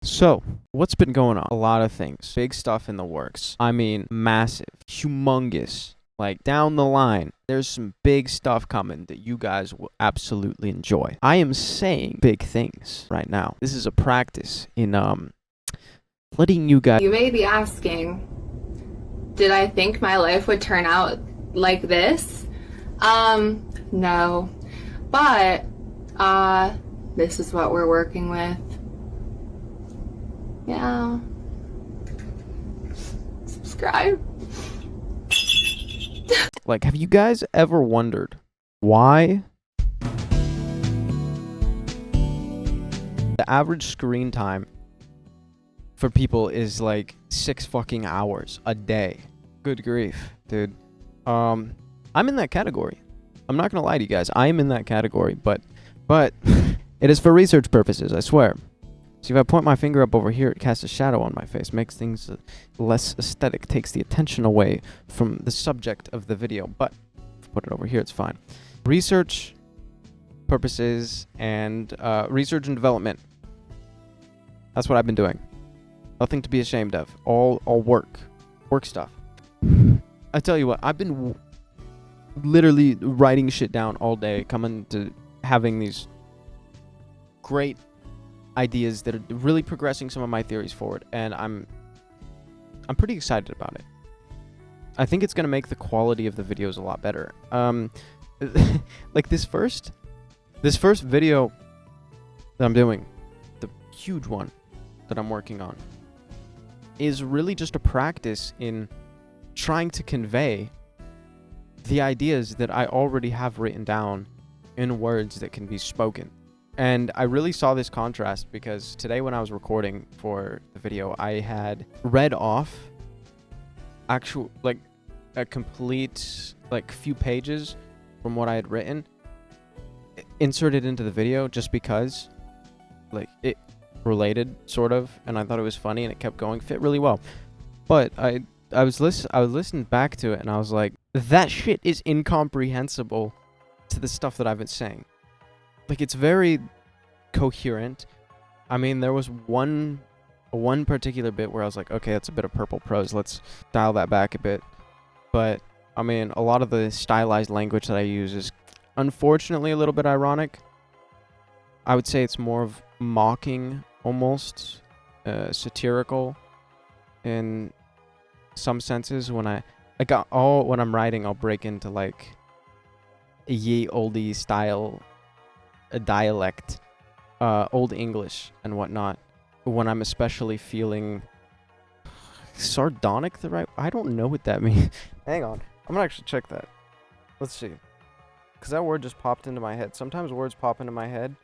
So, what's been going on? A lot of things. Big stuff in the works. I mean, massive, humongous. Like, down the line, there's some big stuff coming that you guys will absolutely enjoy. I am saying big things right now. This is a practice in, letting you guys. You may be asking, did I think my life would turn out like this? No. But, this is what we're working with. Yeah. Subscribe. Like, have you guys ever wondered why the average screen time for people is like 6 fucking hours a day? Good grief, dude. I'm in that category. I'm not gonna lie to you guys. I am in that category, but it is for research purposes, I swear. See, if I point my finger up over here, it casts a shadow on my face, makes things less aesthetic, takes the attention away from the subject of the video. But if I put it over here, it's fine. Research purposes and research and development. That's what I've been doing. Nothing to be ashamed of. All work stuff. I tell you what, I've been literally writing shit down all day, coming to having these great ideas that are really progressing some of my theories forward, and I'm pretty excited about it. I think it's gonna make the quality of the videos a lot better. Like this first video that I'm doing, the huge one that I'm working on, is really just a practice in trying to convey the ideas that I already have written down in words that can be spoken. And I really saw this contrast because today when I was recording for the video, I had read off a complete few pages from what I had written, inserted into the video just because it related sort of, and I thought it was funny and it kept going, fit really well. But I was listening back to it and I was like, that shit is incomprehensible to the stuff that I've been saying. Like, it's very coherent. I mean, there was one particular bit where I was like, okay, that's a bit of purple prose, let's dial that back a bit. But I mean, a lot of the stylized language that I use is unfortunately a little bit ironic. I would say it's more of mocking, almost satirical in some senses. When when I'm writing, I'll break into like a ye olde style, a dialect, Old English and whatnot, when I'm especially feeling sardonic. I don't know what that means. Hang on, I'm gonna actually check that. Let's see, because that word just popped into my head. Sometimes words pop into my head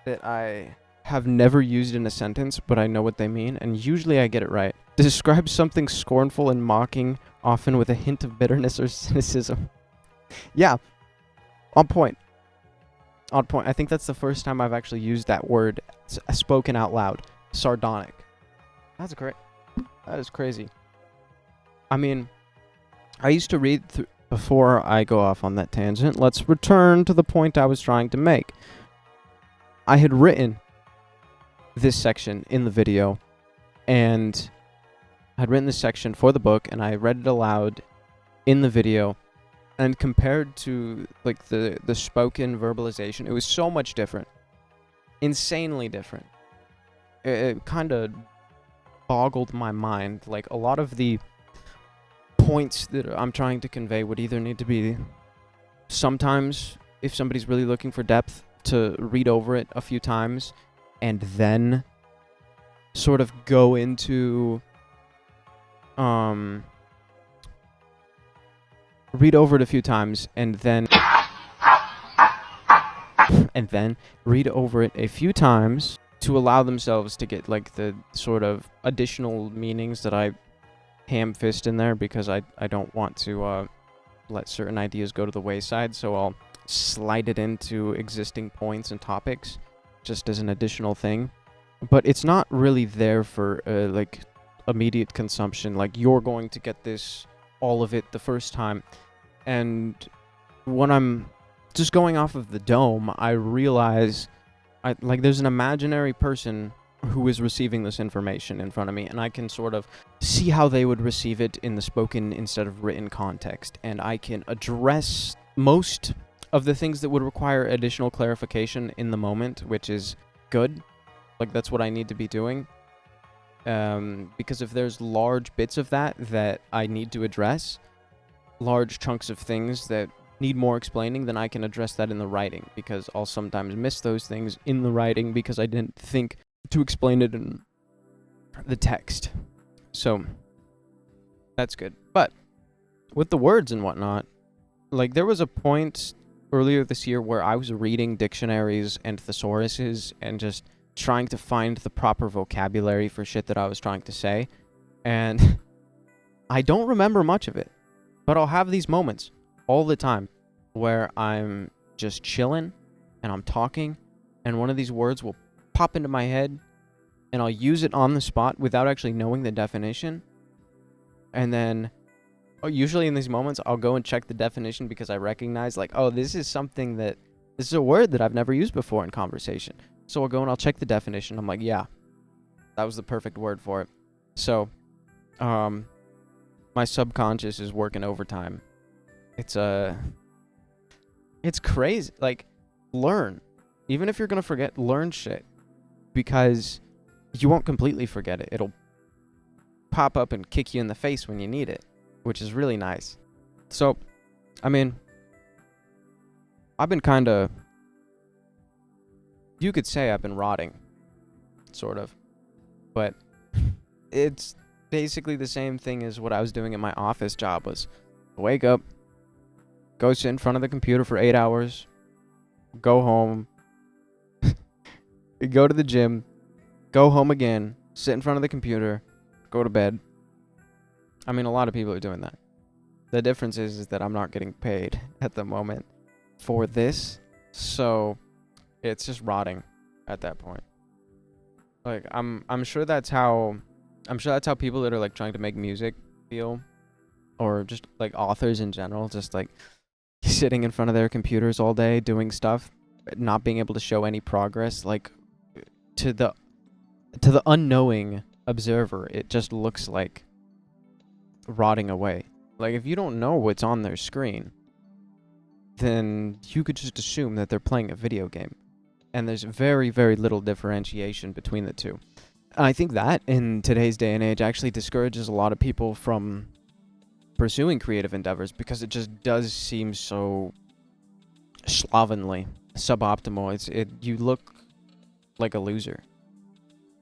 that I have never used in a sentence, but I know what they mean, and usually I get it right. Describe something scornful and mocking, often with a hint of bitterness or cynicism. Yeah, on point. On point. I think that's the first time I've actually used that word spoken out loud. Sardonic. That's great. That is crazy. I mean, I used to read before I go off on that tangent. Let's return to the point I was trying to make. I had written this section in the video, and I'd written this section for the book, and I read it aloud in the video. And compared to like the spoken verbalization, it was so much different. Insanely different. It kind of boggled my mind. Like, a lot of the points that I'm trying to convey would either need to be, sometimes, if somebody's really looking for depth, to read over it a few times and then sort of go into read over it a few times and then read over it a few times to allow themselves to get like the sort of additional meanings that I ham-fist in there, because I don't want to let certain ideas go to the wayside, so I'll slide it into existing points and topics just as an additional thing. But it's not really there for like immediate consumption, like you're going to get this, all of it, the first time. And when I'm just going off of the dome, I realize there's an imaginary person who is receiving this information in front of me, and I can sort of see how they would receive it in the spoken instead of written context, and I can address most of the things that would require additional clarification in the moment, which is good. Like, that's what I need to be doing. Because if there's large bits of that I need to address, large chunks of things that need more explaining, then I can address that in the writing, because I'll sometimes miss those things in the writing because I didn't think to explain it in the text. So that's good. But with the words and whatnot, like, there was a point earlier this year where I was reading dictionaries and thesauruses and just trying to find the proper vocabulary for shit that I was trying to say, and I don't remember much of it, but I'll have these moments all the time where I'm just chilling and I'm talking and one of these words will pop into my head and I'll use it on the spot without actually knowing the definition. And then usually in these moments I'll go and check the definition because I recognize, like, oh, this is a word that I've never used before in conversation. So I'll go and I'll check the definition. I'm like, yeah, that was the perfect word for it. So my subconscious is working overtime. It's crazy. Like, learn. Even if you're going to forget, learn shit. Because you won't completely forget it. It'll pop up and kick you in the face when you need it, which is really nice. So, I mean, I've been kind of... You could say I've been rotting. Sort of. But it's basically the same thing as what I was doing at my office job. Was wake up, go sit in front of the computer for 8 hours, go home, go to the gym, go home again, sit in front of the computer, go to bed. I mean, a lot of people are doing that. The difference is that I'm not getting paid at the moment for this, so it's just rotting at that point. Like, I'm sure that's how people that are like trying to make music feel, or just like authors in general, just like sitting in front of their computers all day doing stuff, not being able to show any progress. Like, to the unknowing observer, it just looks like rotting away. Like, if you don't know what's on their screen, then you could just assume that they're playing a video game. And there's very, very little differentiation between the two. I think that, in today's day and age, actually discourages a lot of people from pursuing creative endeavors, because it just does seem so slovenly, suboptimal. You look like a loser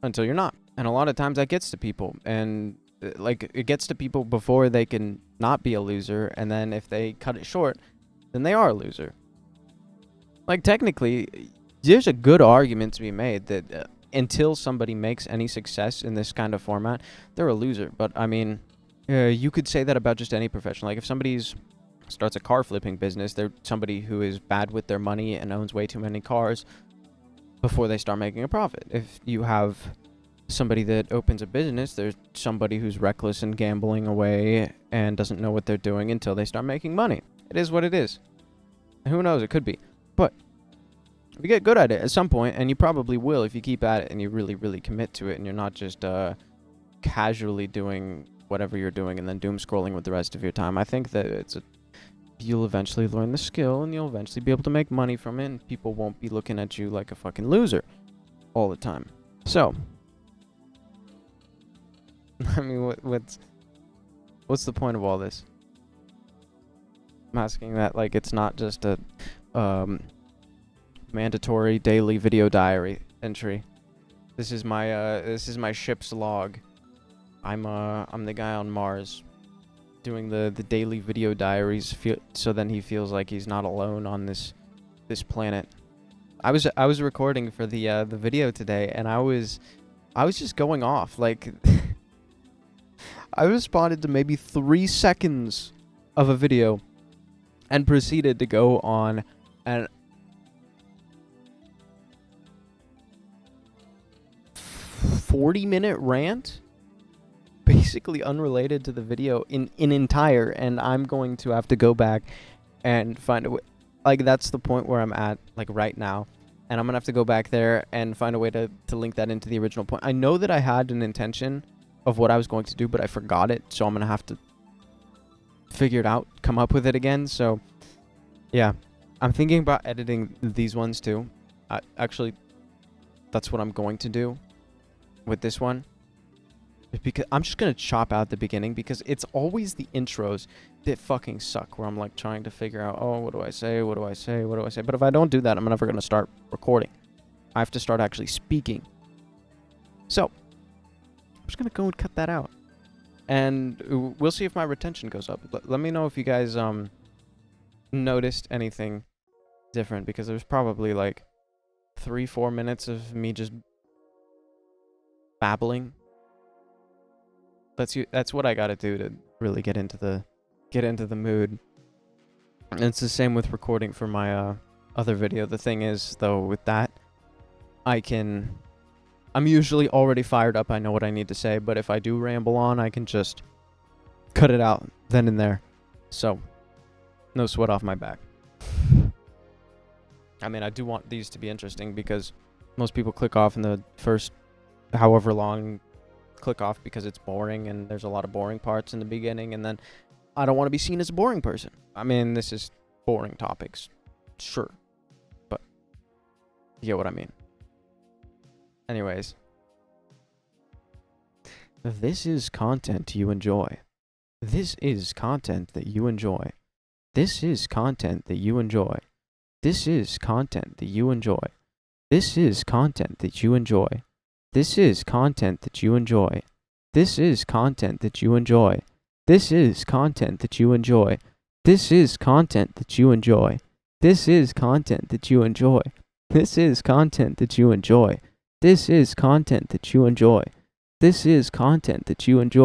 until you're not. And a lot of times that gets to people. And, like, it gets to people before they can not be a loser. And then if they cut it short, then they are a loser. Like, technically, there's a good argument to be made that until somebody makes any success in this kind of format, they're a loser. But, I mean, you could say that about just any profession. Like, if somebody starts a car flipping business, they're somebody who is bad with their money and owns way too many cars before they start making a profit. If you have somebody that opens a business, there's somebody who's reckless and gambling away and doesn't know what they're doing until they start making money. It is what it is. Who knows? It could be. But you get good at it at some point, and you probably will if you keep at it and you really, really commit to it, and you're not just casually doing whatever you're doing and then doom scrolling with the rest of your time. I think that you'll eventually learn the skill, and you'll eventually be able to make money from it, and people won't be looking at you like a fucking loser all the time. So, I mean, what's the point of all this? I'm asking that like it's not just a mandatory daily video diary entry. This is my ship's log. I'm the guy on Mars doing the daily video diaries, so then he feels like he's not alone on this planet. I was recording for the video today, and I was just going off. Like, I responded to maybe 3 seconds of a video and proceeded to go on an 40-minute rant, basically unrelated to the video in entire, and I'm going to have to go back and find a way. Like, that's the point where I'm at, like, right now, And I'm going to have to go back there and find a way to link that into the original point. I know that I had an intention of what I was going to do, but I forgot it. So I'm going to have to figure it out, come up with it again. So, yeah. I'm thinking about editing these ones too. Actually, that's what I'm going to do with this one. Because I'm just going to chop out the beginning because it's always the intros that fucking suck where I'm like trying to figure out, oh, what do I say? What do I say? What do I say? But if I don't do that, I'm never going to start recording. I have to start actually speaking. So, I'm just going to go and cut that out. And we'll see if my retention goes up. Let me know if you guys noticed anything different because there's probably like 3-4 minutes of me just babbling. That's what I gotta do to really get into the mood. And it's the same with recording for my other video. The thing is, though, with that, I'm usually already fired up. I know what I need to say, but if I do ramble on, I can just cut it out then and there. So, no sweat off my back. I mean, I do want these to be interesting because most people click off in the first however long, click off because it's boring and there's a lot of boring parts in the beginning, and then I don't want to be seen as a boring person. I mean, this is boring topics, sure, but you get what I mean. Anyways, this is content you enjoy. This is content that you enjoy. This is content that you enjoy. This is content that you enjoy. This is content that you enjoy. This is content that you enjoy. This is content that you enjoy. This is content that you enjoy. This is content that you enjoy. This is content that you enjoy. This is content that you enjoy. This is content that you enjoy. This is content that you enjoy.